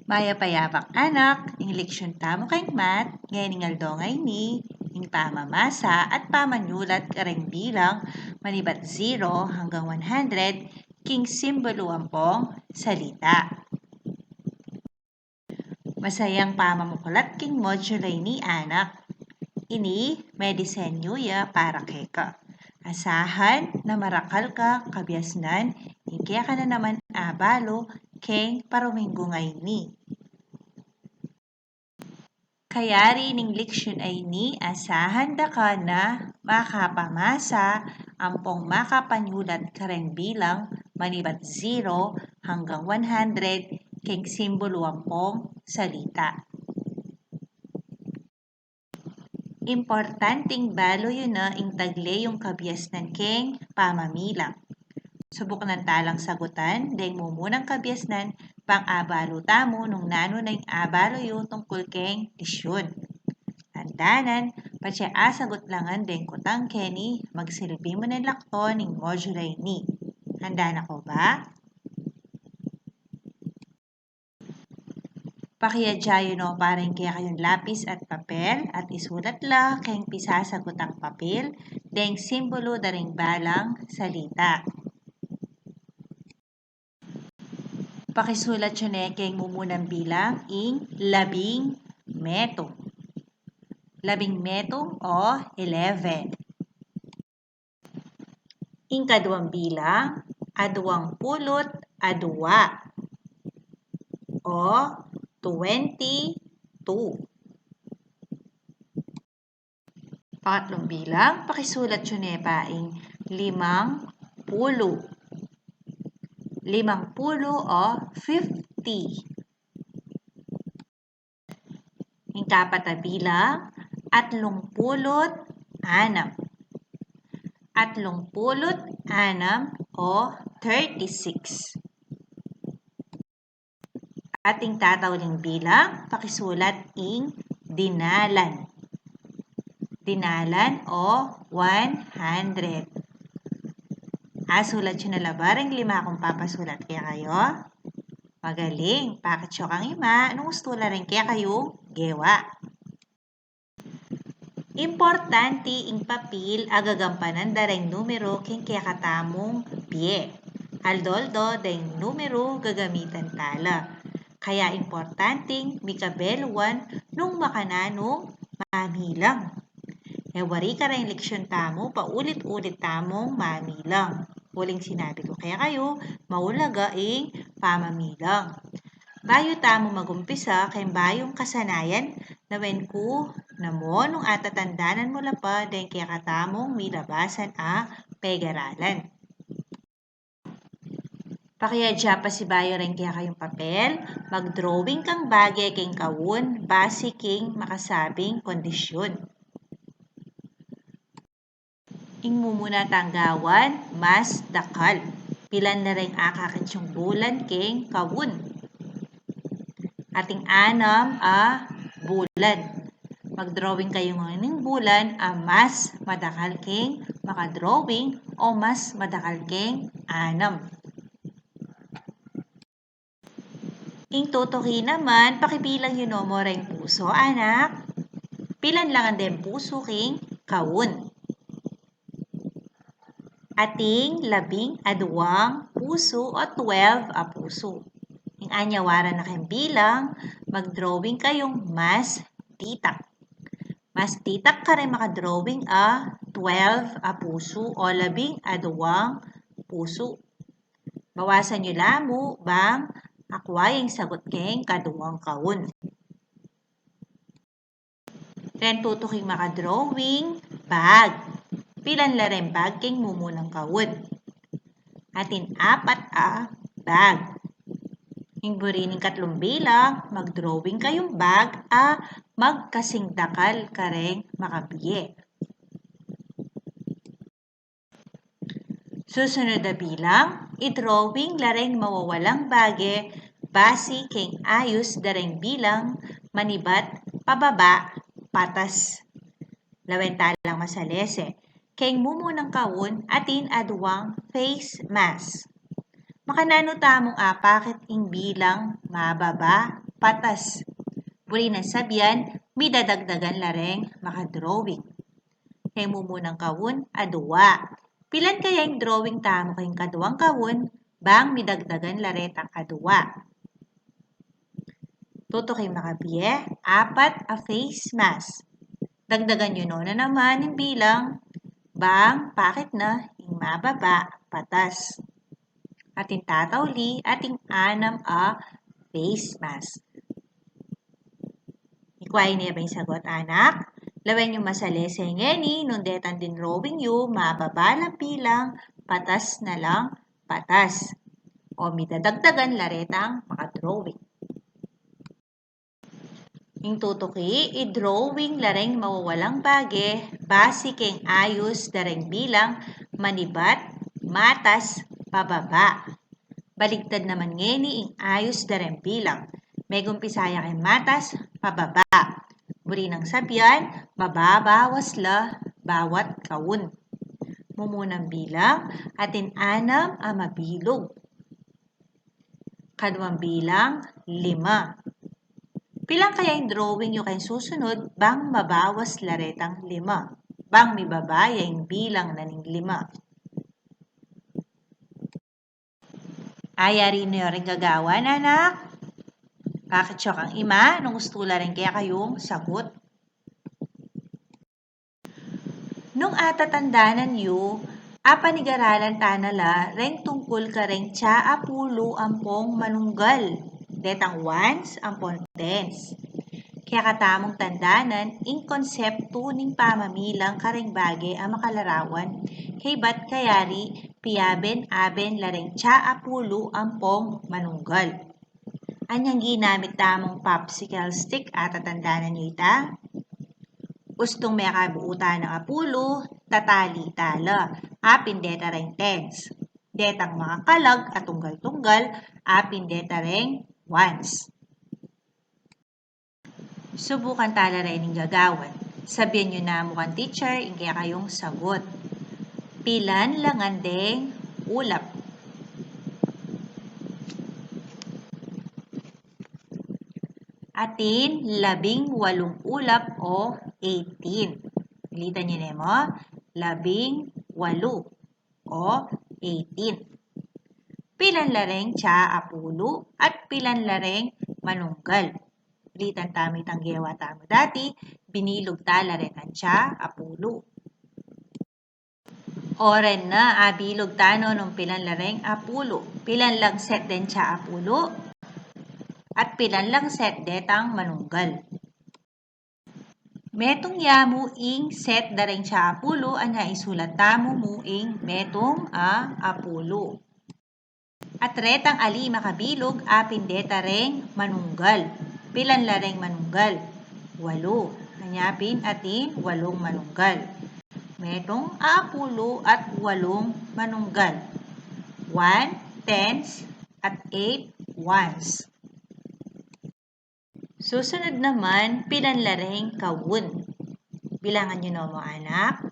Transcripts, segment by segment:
Maya payapak anak, ing leksyon tamo kayong mat, ngayon ing aldongay ni, ing pamamasa at pamanyulat kareng bilang manibat 0 hanggang 100, king simbolo ampong salita. Masayang pamamukulat king modulay ni anak. Ini may disenyo ya para keka. Asahan na marakal ka kabiasnan, kaya ka na naman abalo keng parumingungay ni. Kaya rin ng leksyon ay ni asahan da ka na makapamasa ampong makapanyulat ka rin bilang manibat 0 hanggang 100 keng simbolo ampong salita. Importanteng balo yun na ing tagle yung kabiasnan keng pamamilang. Subok ng talang sagutan, dahil mumunang kabiasnan, pang-abalo tamo nung nano na yung abalo yun tungkol keng disyon. Tandanan, patsya asagot langan din kutang Kenny, magsilbi mo ng lakton ng modulay ni. Handa na ko ba? Pakiyadyayo no parang kaya kayong lapis at papel at isulat la kayong pisasagot ang papel, deng simbolo daring balang salita. Pakisulat yun kayong mumunang bilang ing 10 metong. 10 metong o 11. Ing kaduang bilang, aduang pulot adua o 22. Pangatlong bilang, pakisulat yun ing 50. 50 o 50. Ing kapat na bilang, 36. 36 o 36. Ating tatawling bilang, pakisulat ing dinalan. Dinalan o 100. Sulat yun na labarang 5 kung papasulat kaya kayo. Magaling. Pakitsyo kang ima. Anong gusto la rin kaya kayo? Gewa. Importante ing papil agagampanan dareng numero king kaya katamong pie. Aldoldo deng numero gagamitan tala. Kaya importanteng mikabel 1 nung makananong mamilang. Wari ka rin leksyon tamo, paulit-ulit tamong mamilang. Huling sinabi ko kaya kayo, maulaga ing pamamilang. Bayo tamo magumpisa kay bayong kasanayan na wen ko na mo nung atatandanan mo pa den kaya katamong milabasan pegaralan. Pakiyadya pa si bayo rin kaya kayong papel, mag-drawing kang bagay king kawun, base king makasabing kondisyon. Ing mumuna tanggawan, mas dakal. Pilan na rin akakit yung bulan king kawun. Ating 6 bulan. Mag-drawing kayo ng bulan mas madakal king makadrawing o mas madakal king 6. Ing tutuki naman, pakibilang yun mo rin puso, anak. Pilan lang ang den puso king kawun. Ating 12 puso o 12 puso. Yung anyawaran na kayong bilang, mag-drawing kayong mas titak. Mas titak ka rin makadrawing 12 puso o 12 puso. Bawasan nyo lamo bang akwayang sagot keng kaduwang kawun. Ren tutuking makadrawing bag. Pilan la rin bag keng mumunang kawun. Atin 4 bag. Yung burining 3 bilang, mag-drawing kayong bag magkasing dakal ka rin makabiye. Susunod na bilang, i-drawing la rin mawawalang bage base keng ayos da rin bilang manibat pababa patas. Lawenta lang masalese. Keng mumunang kawun atin aduang face mask. Makanano tamong apakit ing bilang mababa patas. Buri ng sabyan, may dadagdagan lareng makadrawing. Kaya mo munang kawun, adwa. Pilan kaya yung drawing tamo kayong kaduwang kawun, bang midagdagan laretang adwa. Toto kay makabiye, 4 a face mask. Dagdagan nyo no na naman yung bilang, bang, bakit na, yung mababa, patas. Ating tatawli, ating 6 a face mask. Ikuhay niya ba yung sagot, anak? Lawen yung masalese ngeni, nung detan din drawing yu, mababalang bilang, patas na lang, patas. O midadagdagan laretang makadrawing. Yung tutuki, i-drawing lareng mawawalang bage, base keng ayos dareng bilang, manibat, matas, pababa. Baligtad naman ngeni, ing ayos dareng bilang. May gumpisaya kay matas, pababa. Buri ng sabyan, mababawas la bawat kawun. Mumunang bilang, atin 6 a mabilog. Kaduang bilang, 5. Pilang kaya yung drawing nyo kayong susunod, bang mabawas laretang 5. Bang mibabaya yung bilang na ning 5. Ayari nyo rin gagawan, anak? Kakitsok ang ima, nung gusto rin kaya kayong sagot. Nung atatandanan yu, apanigaralan tanala, reng tungkol ka reng tsa apulo ampong manunggal. Detang once, ampong tens. Kaya katamong tandanan, ing konsepto ning pamamilang kareng bagay ang makalarawan, kay bat kayari, piyaben aben lareng tsa apulo ampong manunggal. Anyang ginamit tamong popsicle stick at tatandanan nyo ita? Gustong may kabuutan ng apulo, tatali tala, apin deta reng tens. Detang mga kalag at tunggal-tunggal, apin deta reng ones. Subukan tala rin ng gagawan. Sabihan nyo na mukhang teacher, kaya kayong sagot. Pilan lang andeng ulap. Atin, 18 ulap o 18. Pilitan nyo na mo, 18 o 18. Pilan lareng tsa apulo at pilan lareng manunggal. Pilitan tami tanggewa tamo dati, binilog tala rin ang tsa apulo. Oren na, abilog tano nung pilan lareng apulo. Pilan lang set din tsa apulo. At pilan lang set detang manunggal. Metong yamu ing set dareng tsa apulo, anya isulat tamo mo ing metong apulo. At retang ali makabilog, apin deta reng manunggal. Pilan lareng manunggal? 8. Anyapin atin 8 manunggal. Metong apulo at 8 manunggal. 1 tens at 8 ones. Susunod naman, pilan lareng kawun. Bilangan nyo no mo, anak.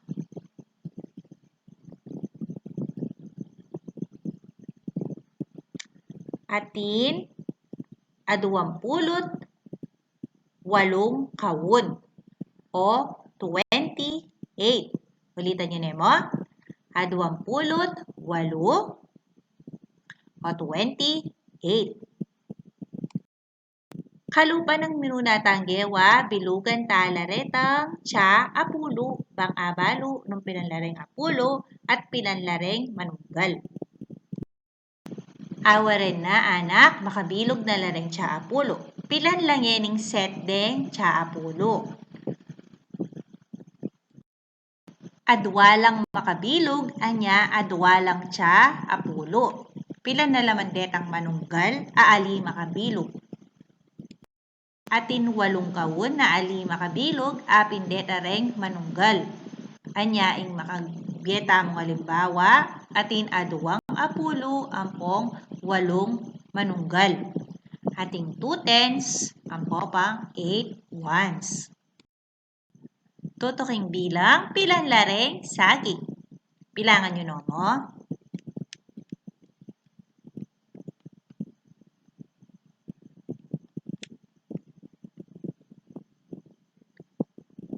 Atin, 28 kawun o 28. Ulitan nyo na mo. 28 o 28. Kalupa ng minunatang gewa, bilugan talaretang tsa apulo, bang abalo, nung pinanlareng apulo, at pinanlareng manunggal. Awa rin na, anak, makabilog na lareng tsa apulo. Pilan lang yening set deng tsa apulo. Adwalang makabilog, anya adwalang tsa apulo. Pilan na laman detang manunggal, aali makabilog. Atin 8 kawun na ali makabilog, apin deta reng manunggal. Anyaing makabieta mong halimbawa, atin aduwang apulo, ampong 8 manunggal. Ating 2 tens, ampo pang 8 ones. Tutuking bilang, pilan lareng saging. Bilangan nyo no mo.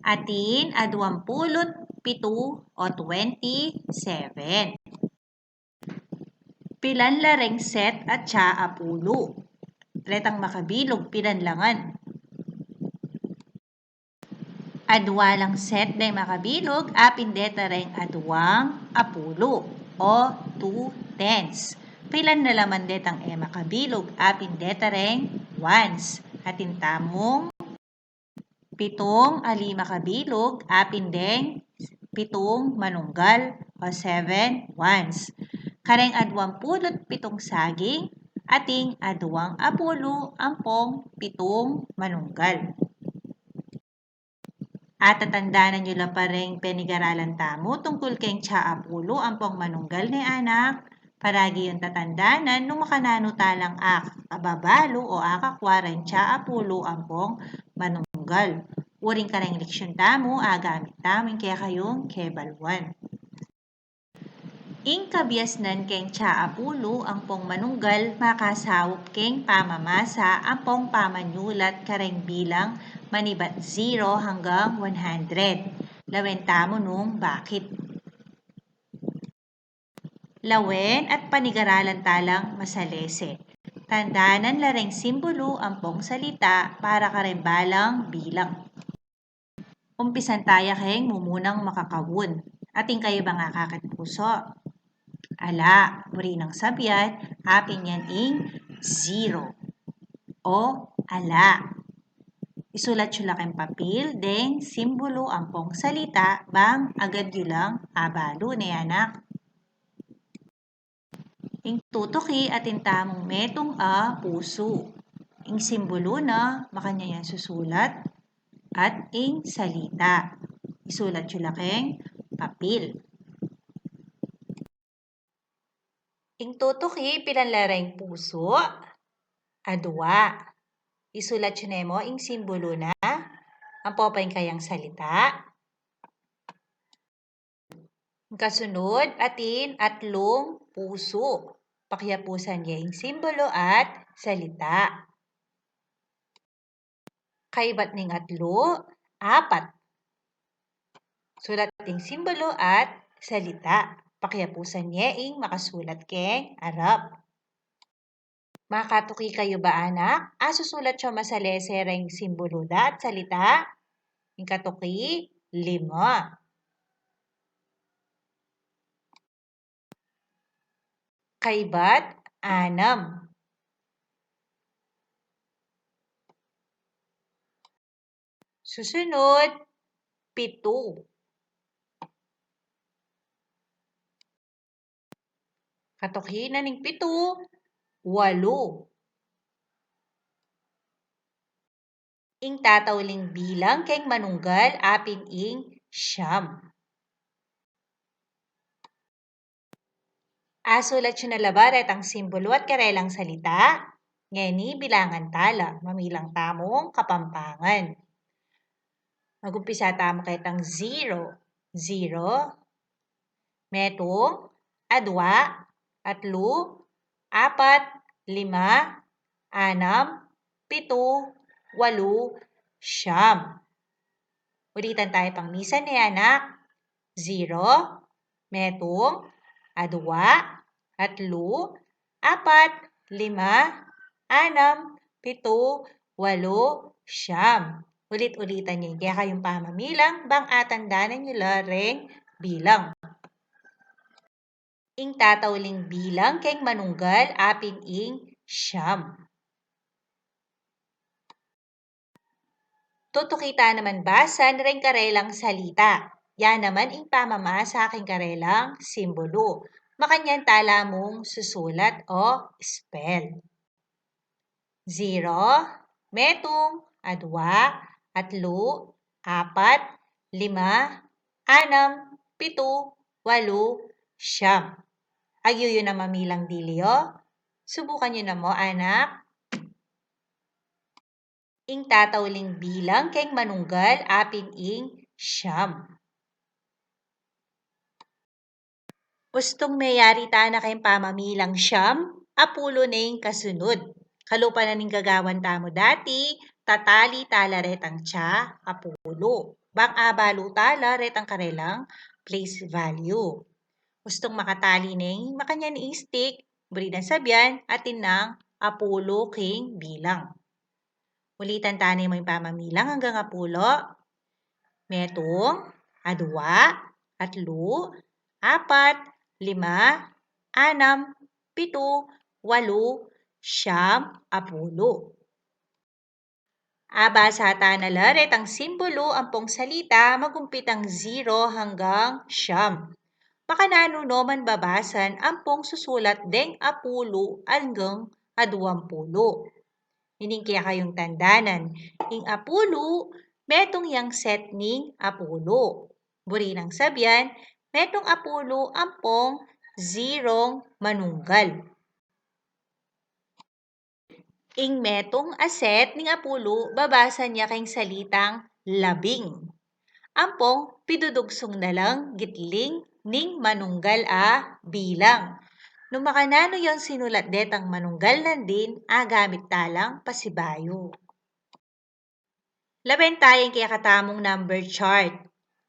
Atin a 27 o 27. Pilan lareng set at siya apulo. Retang makabilog pinanlangan. Adwa lang set day makabilog apin detareng adwang apulo o 2/10. Pilan na laman detang makabilog apin detareng ones. Atin tamong 7 ali makabilog apin deng 7 manunggal o 7 ones. Kareng adwang pulot 7 saging ating adwang apulo ampong 7 manunggal. At tatandaan nyo lang pa rin penigaralan tamo tungkol keng tsa apulo ampong manunggal ni anak. Paragi yung tatandanan nung makanano talang ababalo o akakwaren tsa apulo ampong manunggal. Uring ka rin leksyon tamo, agamit tamin kaya kayong kebalwan. Ing kabiasnan keng tsa apulo ampong manunggal makasawop keng pamamasa ampong pamanyulat kareng bilang manibat 0 hanggang 100. Lawen tamo nung bakit. Lawen at panigaralan talang masalese. Tandaanan lareng simbolo ampong salita para karembalang bilang. Umpisan tayo keng mumunang makakawun. Ating kayo ba nga kakit puso? Ala, puri ng sabihan, apin yan ing 0. O ala. Isulat yun lang ang papel, deng simbolo ampong salita, bang agad yun lang abalo ni anak. Ing tutuki atin tamong metong a puso. Ing simbolo na makanya yan susulat at ing salita. Isulat yun lang ang papel. Ing tutuki pilanlareng puso, adwa. Isulat yun mo ing simbolo na ang popay kayang salita. Kasunod atin atlong puso. Pakyapusan niya ing simbolo at salita. Kaibat ning atlo, 4. Sulat ing simbolo at salita. Pakyapusan niya ing makasulat keng arap. Makatuki kayo ba anak? Susulat siya masalesereng simbolo da at salita. Ing katuki, 5. Kaibat, 6. Susunod, 7. Katukhi na ning 7, 8. Ing tatawling bilang keng manunggal apin ing 9. Sulat yun na labaret ang simbolo at karelang salita. Ngeni bilangan tala, mamilang tamong kapampangan. Magumpisa tamo kahit ang 0. 0, metong, adwa, atlo, 4, 5, 6, 7, 8, 9. Ulitan tayo pang misan ni anak. 0, metong, adwa, atlo, 4, 5, 6, 7, 8, 9. Ulit-ulitan niyo. Kaya kayong pamamilang bang atandanan niyo lareng bilang. Ing tatawling bilang keng manunggal apin ing 9. Tutukita naman basan ring karelang salita. Yan naman ing pamamasa aking karelang simbolo. Makanyan tala mong susulat o spell. 0, metong, adwa, atlo, 4, 5, 6, 7, 8, 9. Agyo yun na mamilang dilyo. Subukan nyo na mo, anak. Ing tatawling bilang keng manunggal apin ing 9. Gustong mayari ta na kayong pamamilang 9, apulo na yung kasunod. Kalupa na ning gagawan tamo dati, tatali talaret ang tsa, apulo. Bang abalutala retang karelang place value. Gustong makatali ning makanya ni stick, beri na sabyan atin ng apulo king bilang. Ulitan tani mo yung pamamilang hanggang apulo. Metong, adwa, atlu, apat, lima, anam, pito, walo, siyam, apulo. Abasata na laret ang simbolo ampong salita magumpit ang 0 hanggang siyam. Makanano no man babasan ampong susulat deng apulo hanggang aduampulo. Hining kaya kayong tandanan. Ing apulo, metong yang set ning apulo. Buri ng sabyan, metong apulo ampong 0 manunggal. Ing metong aset ning apulo, babasan niya kayong salitang labing. Ampong pidudugsong na lang gitling ning manunggal a bilang. No makanano yon sinulat detang manunggal nandin, gamit talang pasibayo. Laben tayong kaya katamong number chart.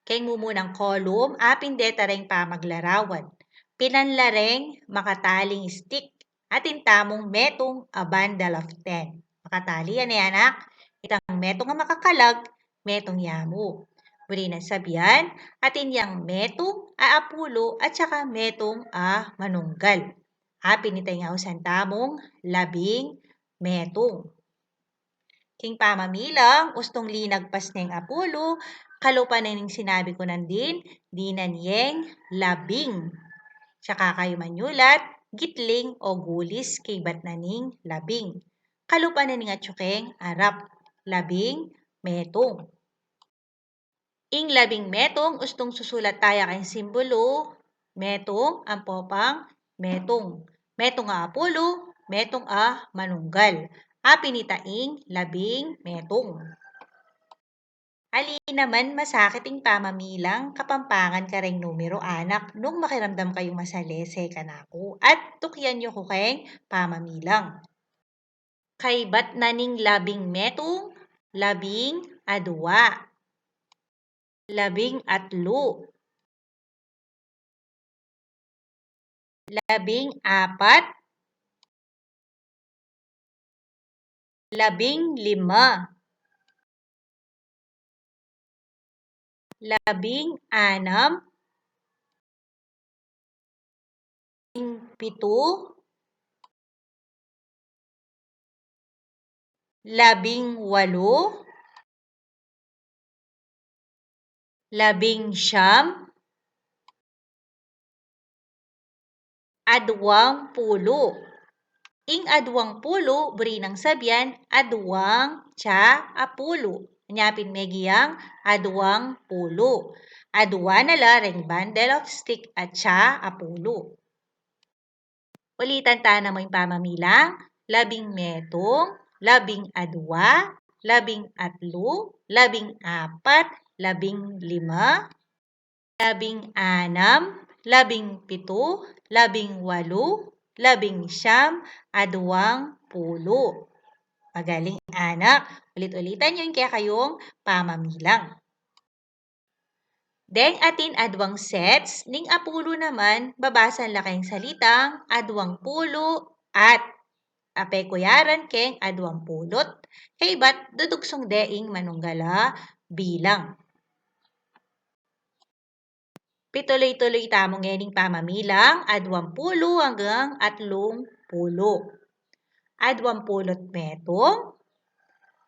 Kay mumunang column, apin deta ring pamaglarawan. Pinanlareng makataling stick. Atin tamong metong a bundle of 10. Makatali yan anak. Itang metong nga makakalag, metong yamu. Buri na sabihan, atin yang metong a apulo at saka metong a manunggal. Apin itay nga usan tamong labing metong. King pamamilang, ustong linagpas ng apulo, kalupa na ning sinabi ko nandin, di nanyeng labing. Tsaka kayo manyulat, gitling o gulis kay bat na ning labing. Kalupa na ning atsukeng arap, labing metong. Ing labing metong, ustong susulat tayo kay simbolo, metong, ang popang, metong. Metong a apulo, metong a manunggal. Pinitaing labing metong. Ali naman masakiting pamamilang kapampangan ka ring numero anak nung makiramdam kayong masalese kanako at tukyan nyo ko kayong pamamilang. Kay bat na ning labing metong, labing adwa, labing atlo, labing apat, labing lima, labing anam, pito, labing walo, labing siyam, adwang pulo. Ing adwang pulo, beri ng sabyan, adwang tsa apulo. Nyapin megiyang adwang pulo. Adwa na la ring bundle of stick at tsa apulo. Ulitan ta na mo yung pamamilang, labing metong, labing adwa, labing atlo, labing apat, labing lima, labing anam, labing pito, labing walo, labing siyam, adwang pulo. Magaling anak. Ulit-ulitan nyo yung kaya kayong pamamilang. Deng atin adwang sets, ning apulo naman, babasan la kayong salitang adwang pulo at apekuyaran keng adwang pulot. Kay bat dudugsong deing manunggala bilang. Pituloy-tuloy tamong ngening pamamilang, adwampulo hanggang atlong pulo. Adwampulot metong,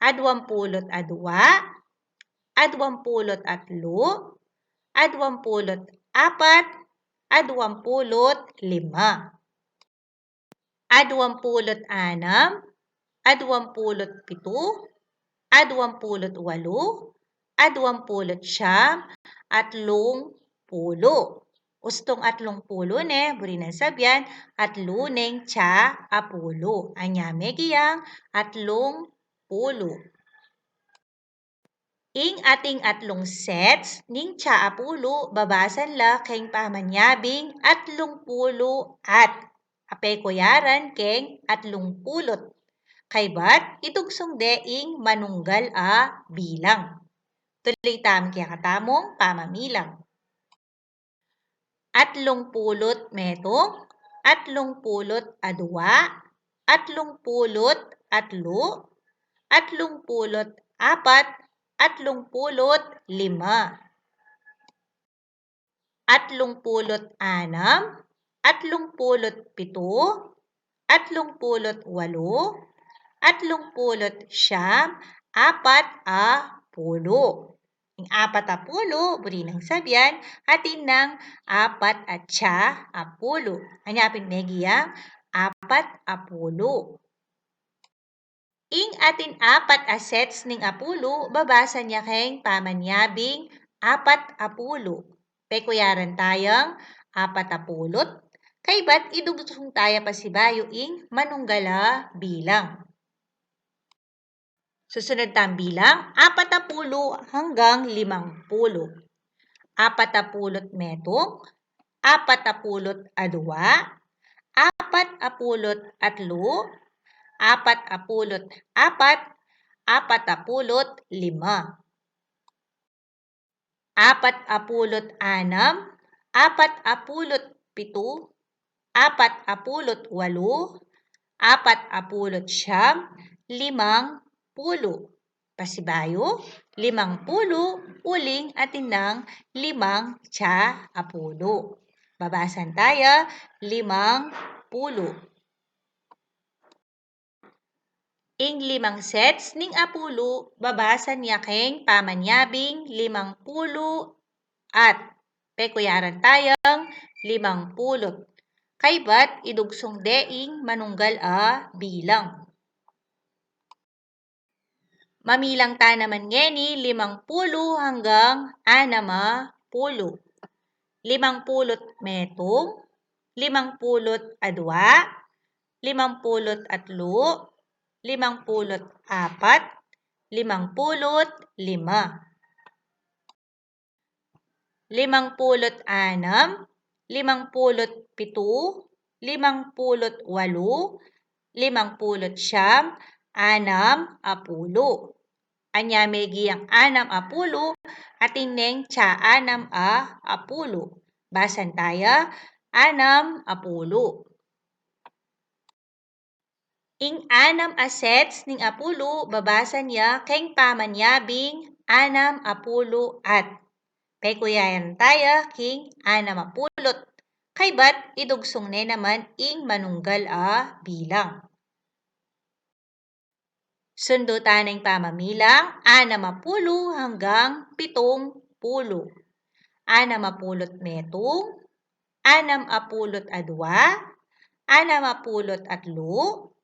adwampulot adwa, adwampulot atlo, adwampulot apat, adwampulot lima, adwampulot anam, adwampulot pito, adwampulot walo, adwampulot siyam, atlong pulo. Ustong atlong pulo ne, buri ng sabyan, atlo neng tsa apulo. Anyame giyang atlong pulo. Ing ating atlong sets, ning tsa apulo, babasan la keng pamanyabing atlong pulo at apekuyaran keng atlong pulot. Kay bat, itugsong deing manunggal a bilang. Tuloy tam kaya katamong pamamilang. 30 metong, 32, 33, 34, 35, 36, 37, 38, 39, 40. Ang 40, buri ng sabyan, atin ng 40. Hanapin megiyang 40. Ing atin 4 sets ning 10, babasa niya keng pamanyabing 40. Pekuyaran tayong 40. Kay ba't idugtong tayo pasibayo ing manunggala bilang. Susunod tayong bilang, 40 hanggang 50. 40 metong, 40 adwa, 40 atlo, 40 apat, 40 lima. 40 anam, 40 pito, 40 walo, 40 siyam, 50. Pasibayo, 50 uling atin ng 5 tsa 10. Babasan tayo, 50. Ing 5 sets ning 10, babasan niya keng pamanyabing 50 at pekuyaran tayong 50. Kay ba't idugsong deing manunggal bilang. Mamilang ta naman ngeni 50 hanggang 60. 50 metong, 50 adwa, 50 atlo, 50 apat, 50 lima. 50 anam, 50 pito, 50 walo, 50 siyam, 60. Anya megiyang 60, atin neng tsa 60. Basan tayo, 60. Ing 6 sets ning 10, babasan niya keng pamanyabing 60 at pekuyayan tayo king 60. Kay ba't idugsong ne naman ing manunggal bilang. Sundo taneng pamamilang 60 hanggang 70. 60 metong, 60 adwa, 60 atlo,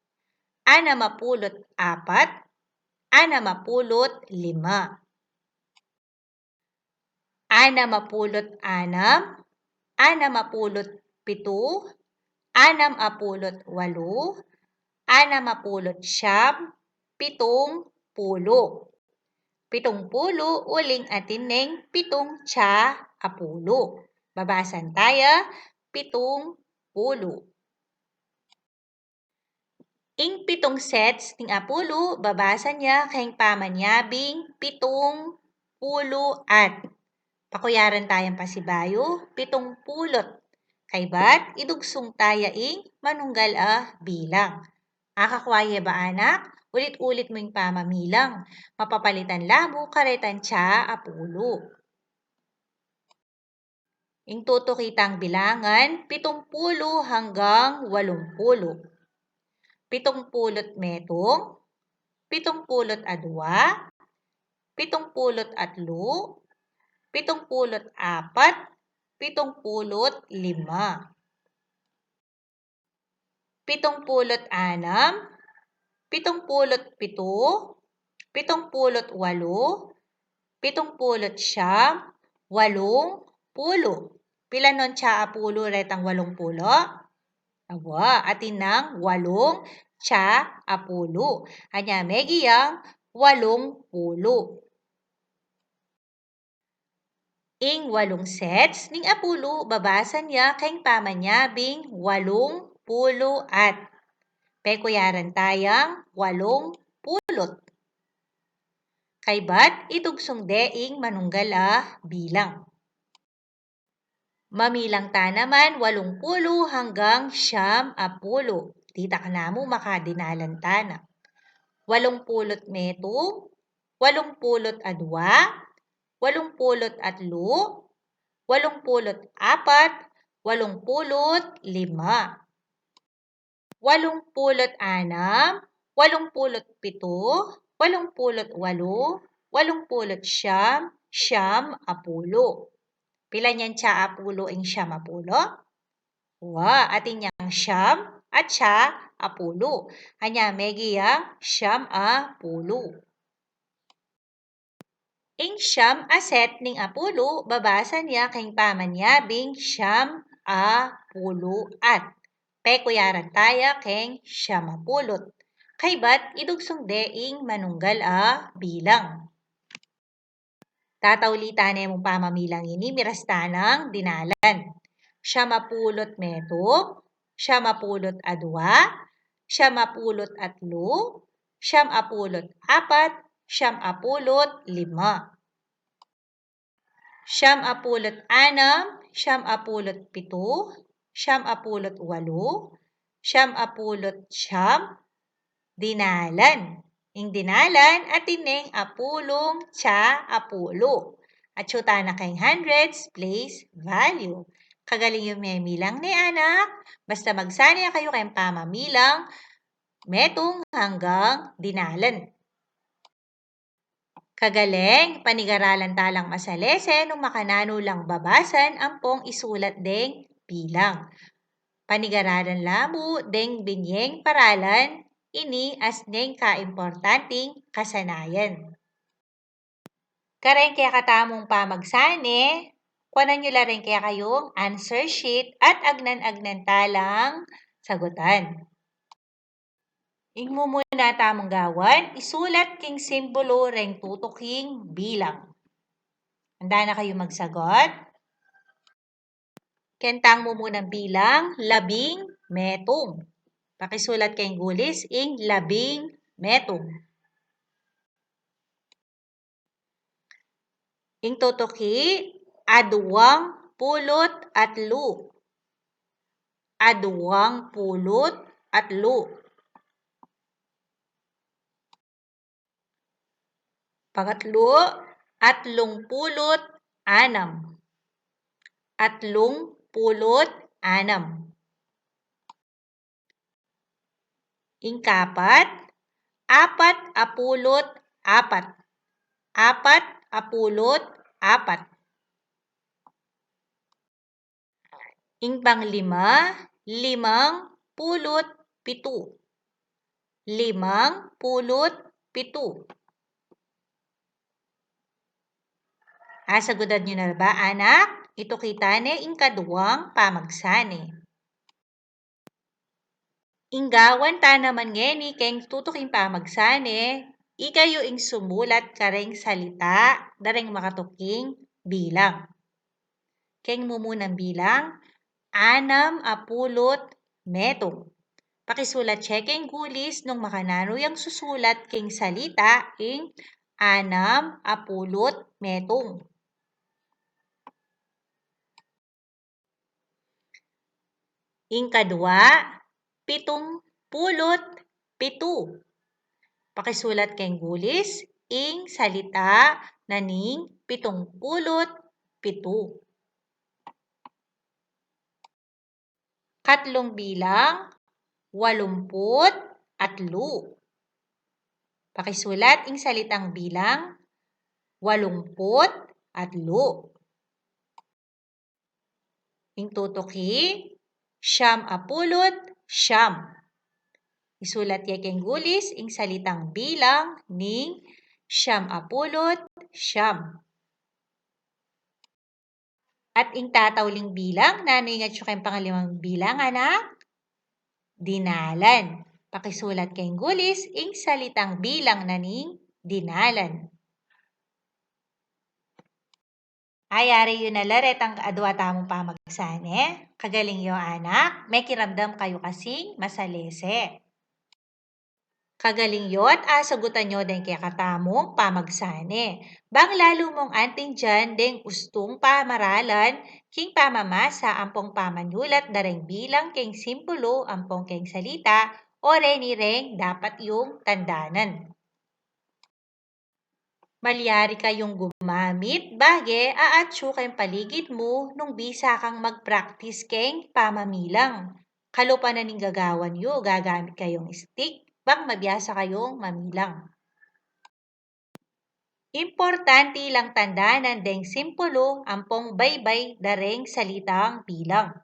60 apat, 60 lima. 60 anam, 60 pito, 60 walo, 60 siyam, 70. 70 uling atin neng 7 tsa 10. Babasan tayo, 70. Ing 7 sets ning 10, babasan niya keng pamanyabing 70 at pakuyaran tayong pasibayo, 70. Kay ba't idugsong tayo ing manunggal bilang. Akakwaya ba anak? Ulit-ulit mo yung pamamilang. Mapapalitan lamo karetan tsa 10. Ing tutukitang bilangan, 70 hanggang 80. 70 metong, 70 adwa, 70 atlo, 70 apat, 70 lima. 70 anam, 70 pito, 70 walo, 70 siyam, 80. Pila nun tsa 10 retang 80? Awa, atin ng 8 tsa 10. Anya megiyang 80. Ing 8 sets ning 10, babasan niya keng pamanyabing 80 at pekuyaran tayang 80. Kaybat idugsong deing manunggal bilang. Mamilang ta naman 80 hanggang 70. Tita ka na mo makadinalan ta na. 80 metong, 82, 83, 84, 85, 86, 87, 88, 89, 10. Pila niyan siya apulo ang siyam apulo? Wa, atin yang siyam at siya apulo. Hanya megi yang siyam apulo. Ing siyam aset ning apulo, babasa niya keng pamanyabing siyam apulo at. Pekuyaran taya keng siyam apulot. Kaybat idugsong deing manunggal bilang. Tataulitan mong pamamilang ini mirastanang dinalan. Siyamapulot metong, siyamapulot adwa, siyamapulot atlo, siyamapulot apat, siyamapulot 5. Siyamapulot 6, siyamapulot 7, siyamapulot 8, siyamapulot 9, dinalan. Ing dinalan at ineng apulong tsa apulo. At syuta na kayong hundreds, place value. Kagaling yung may milang ni anak, basta magsanya kayo kayong pamamilang, metong hanggang dinalan. Kagaling, panigaralan talang masalese nung makanano lang babasan ang pong isulat deng bilang. Panigaralan lamo deng binyeng paralan, ini as neng kaimportanting kasanayan. Kareng kaya katamong pamagsane, kuwanan nyo rin kaya kayong answer sheet at agnan-agnan talang sagutan. Ingmo muna tamang gawan, isulat king simbolo reng tutuking bilang. Handa na kayo magsagot? Kentang mo munang bilang, 10 metong. Pakisulat kayong gulis, ing 10 metong. Ing tutuki, 20 atlo. 20 atlo. Pangatlo, 30 anam. 36. Ingkapat, 44. 44. Ing panglima, 57. 57. Sagutan nyo na ba, anak? Ito kita ing kaduwang pamagsane. Inggawan ta naman ngeni keng tutuking pamagsane, ikayo ing sumulat kareng salita, dareng makatuking bilang. Keng mumunang bilang, 60 metong. Pakisulat checking gulis nung makanano yung susulat king salita ing 60 metong. Ing kadwa, 70. Pakisulat keng gulis ing salita naning 77. Katlong bilang, 83. Pakisulat ing salitang bilang, 83. Ing tutuki, 70. Isulat keng gulis ing salitang bilang ning 70. At ing tatawling bilang, naningat siya kayong pangalimang bilang, anak? Dinalan. Pakisulat kayong gulis ing salitang bilang naning dinalan. Ayari yun na laret ang adwa tamong pamagsane. Kagaling yung anak, may kiramdam kayo kasing masalese. Kagaling yot, sagutan nyo den kaya katamong pamagsane. Bang lalo mong anting dyan den ustong pamaralan, king pamamasa ampong pamanyulat dareng bilang king simpulo ampong king salita, o reni-reng dapat yung tandanan. Malyari kayong gumamit, bage aatsu kayong paligid mo nung bisa kang mag-practice keng pamamilang. Kalupan na ning gagawan yo, gagamit kayong stick, bang mabiyasa kayong mamilang. Importante lang tandanan deng simpulo ampong baybay dareng salitang bilang.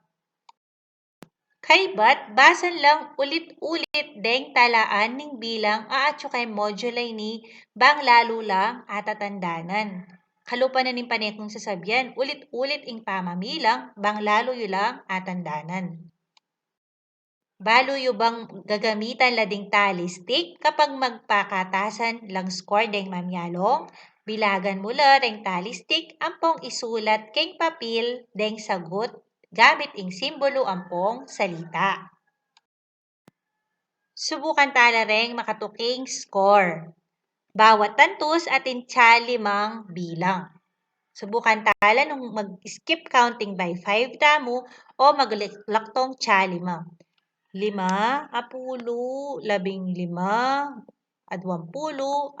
Kaybat, basan lang ulit-ulit deng talaan ning bilang aatyo kay modulay ni bang lalo lang atatandanan. Kalupan na ning panekong sasabyan, ulit-ulit ing pamamilang bang lalo yu lang atandanan. Balo yu bang gagamitan lading tally stick kapag magpakatasan lang score deng mamyalong? Bilagan mo la deng tally stick ampong isulat keng papel deng sagot gamit ing simbolo ampong salita. Subukan tala reng makatuking score. Bawat tantos atin tsa limang bilang. Subukan tala nung mag-skip counting by 5 tamo o maglaktong tsa lima. 5, 10, 15, 20, 25,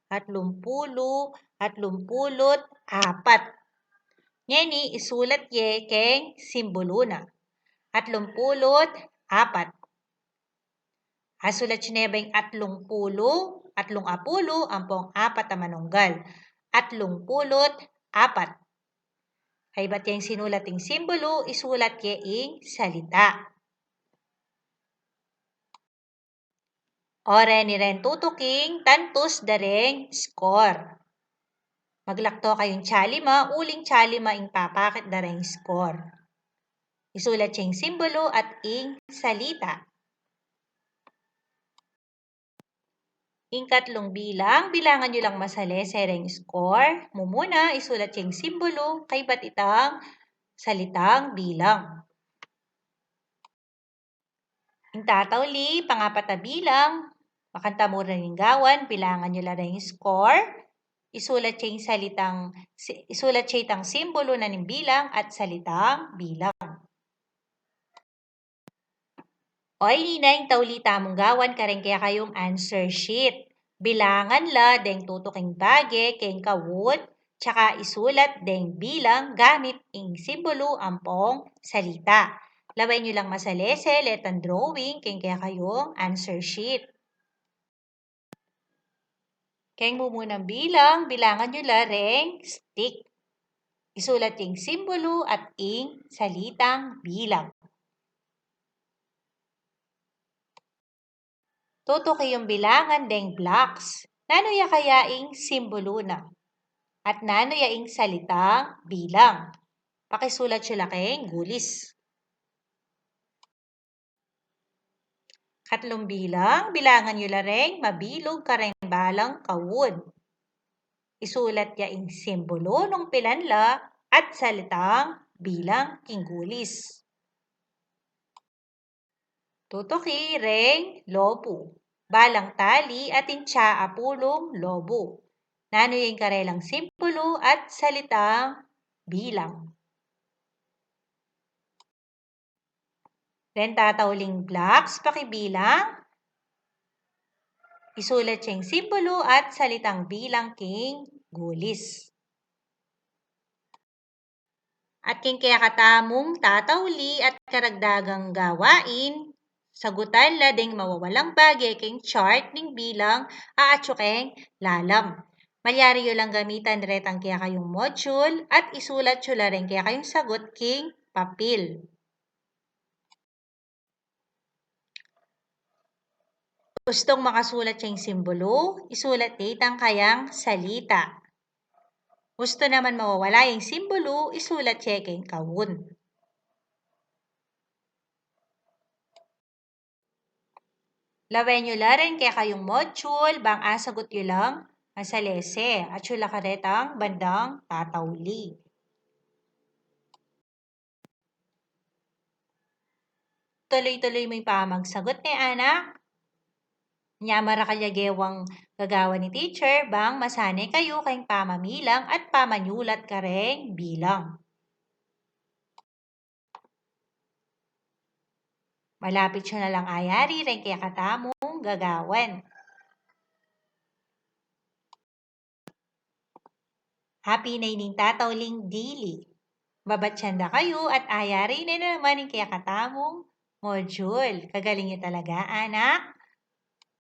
30, 34. Ngeni isulat ye keng simbolo na. 34. Asulat siya nebeng 30, 30 ampong 4 na manunggal. 34. Kay ba't yung sinulat yung simbolo, isulat ye ing salita. Ore ni ren tutuking tantus dareng score. Maglakto kayong tsalima, uling tsalima ing papakit dareng score. Isulat yung simbolo at ing salita. Ing katlong bilang, bilangan nyo lang masali sereng score. Mumuna, isulat yung simbolo kay ba't itang salitang bilang. Ing tatawli, pangapat na bilang, makanta mo rin yung gawan, bilangan nyo lang yung score. Isulat siya itang simbolo na ng bilang at salitang bilang. Oy, ninay, tawli tamong gawan ka rin kaya kayong answer sheet. Bilangan la deng tutuking bage keng kawud, tsaka isulat deng bilang gamit ing simbolo ampong salita. Laway nyo lang masalese, letang drawing keng kaya kayong answer sheet. Keng mumunang bilang, bilangan nyo la reng stick. Isulat yung simbolo at ing salitang bilang. Tutuki yung bilangan deng blocks. Nanoya kaya ing simbolo na? At nanoya ing salitang bilang? Pakisulat siya keng gulis. Katlong bilang, bilangan nyo la reng mabilog ka rin balang kawud. Isulat ya ing simbolo nung pilanla at salitang bilang king gulis. Tutuki reng lobo. Balang tali at intsa apulong lobo. Nano yung karelang simbolo at salitang bilang. Then tatawling blocks, pakibilang. Isulat siyang simbolo at salitang bilang king gulis. At king kaya katamong tatawli at karagdagang gawain, sagutan la ding mawawalang bagay king chart ning bilang aatsukeng lalam. Malyari yo lang gamitan retang kaya kayong module at isulat yo la rin kaya kayong sagot king papel. Gustong makasulat siyang simbolo, isulat ditang kayang salita. Gusto naman mawawala yung simbolo, isulat siya kayong kawun. Lawen nyo la rin kaya kayong module, bang asagot nyo lang ang salese at sula karetang bandang tatawli. Tuloy-tuloy mo yung pamagsagot ni anak. Nyamara kalyagewang gagawa ni teacher bang masanay kayo kayong pamamilang at pamanyulat ka rin bilang. Malapit siya na lang ayari rin kaya katamong gagawan. Happy na ining tatawling dili. Babatsyanda kayo at ayari na naman yung kaya katamong module. Kagaling niyo talaga, anak.